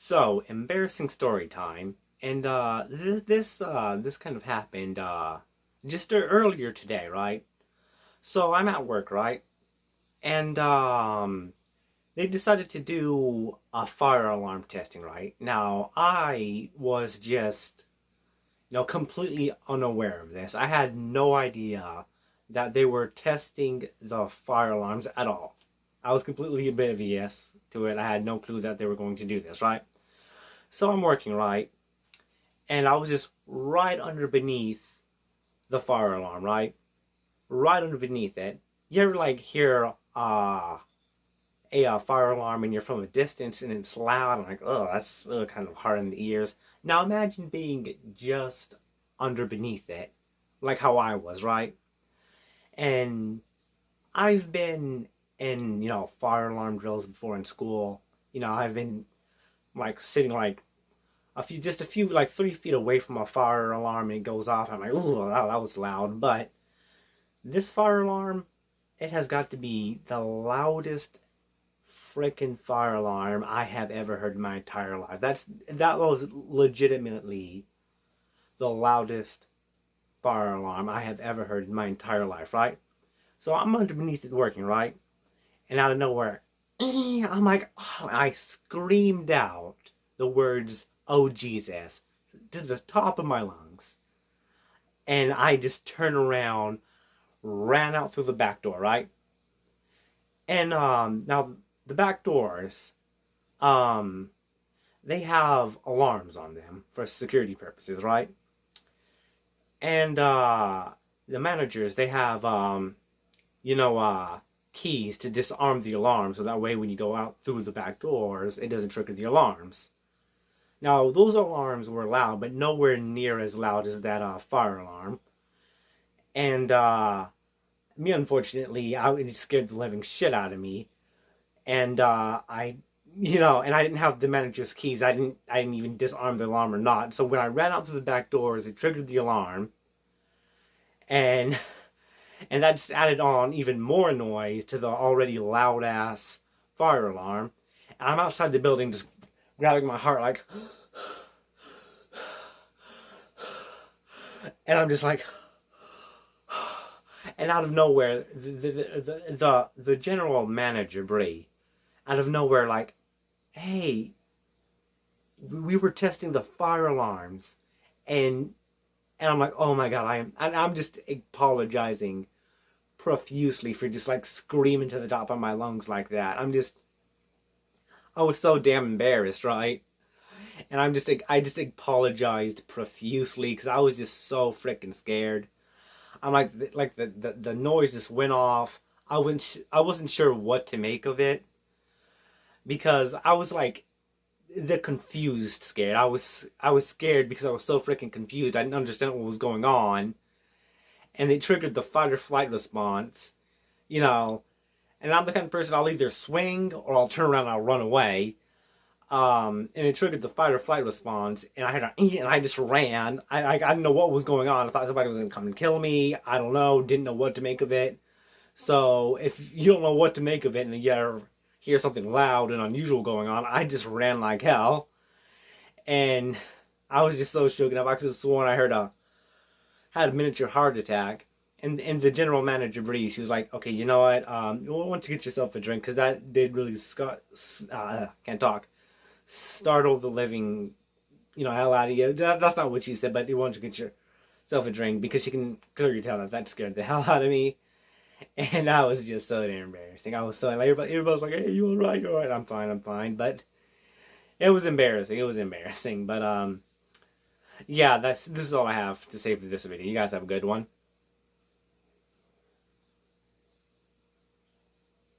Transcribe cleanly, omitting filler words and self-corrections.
So, embarrassing story time. And this kind of happened just earlier today, right? So I'm at work, right? And they decided to do a fire alarm testing, right? Now, I was just, completely unaware of this. I had no idea that they were testing the fire alarms at all. I was completely oblivious to it. I had no clue that they were going to do this, right? So I'm working, right? And I was just right under beneath the fire alarm, right? Right under beneath it. You ever like hear a fire alarm and you're from a distance and it's loud and like, oh, that's kind of hard in the ears. Now imagine being just under beneath it, like how I was, right? And I've been in, fire alarm drills before in school. I've been like sitting like just a few, like 3 feet away from a fire alarm and it goes off. I'm like, ooh, that was loud. But this fire alarm, it has got to be the loudest freaking fire alarm I have ever heard in my entire life. That was legitimately the loudest fire alarm I have ever heard in my entire life, right? So I'm underneath it working, right? And out of nowhere, I'm like, oh, I screamed out the words, oh Jesus, to the top of my lungs. And I just turned around, ran out through the back door, right? And now the back doors, um, they have alarms on them for security purposes, right? And the managers, they have you know, keys to disarm the alarm, so that way when you go out through the back doors, it doesn't trigger the alarms. Now, those alarms were loud, but nowhere near as loud as that fire alarm. And me, unfortunately, it scared the living shit out of me. And and I didn't have the manager's keys. I didn't even disarm the alarm or not. So when I ran out through the back doors, it triggered the alarm, and and that just added on even more noise to the already loud ass fire alarm. And I'm outside the building just grabbing my heart like, and I'm just like, and out of nowhere, the general manager Bree, out of nowhere, like, hey, we were testing the fire alarms, and I'm like, oh my god, I'm just apologizing profusely for just like screaming to the top of my lungs like that. I was so damn embarrassed, right? And I just apologized profusely because I was just so freaking scared. I'm like the noise just went off. I wasn't sure what to make of it because I was like the confused scared. I was scared because I was so freaking confused. I didn't understand what was going on, and it triggered the fight or flight response. You know, and I'm the kind of person I'll either swing or I'll turn around and I'll run away. And it triggered the fight or flight response, and I just ran. I didn't know what was going on. I thought somebody was gonna come and kill me. I don't know. Didn't know what to make of it. So if you don't know what to make of it, and you hear something loud and unusual going on, I just ran like hell, and I was just so shook up. I could have sworn I had a miniature heart attack. And the general manager Bree, she was like, okay, you know what? You want to get yourself a drink because that did really can't talk, startle the living, hell out of you. That's not what she said, but you want to get yourself a drink because she can clearly tell that scared the hell out of me. And that was just so damn embarrassing. I was so like, everybody was like, hey, you all right? You all right? I'm fine. But it was embarrassing. It was embarrassing. But yeah, this is all I have to say for this video. You guys have a good one.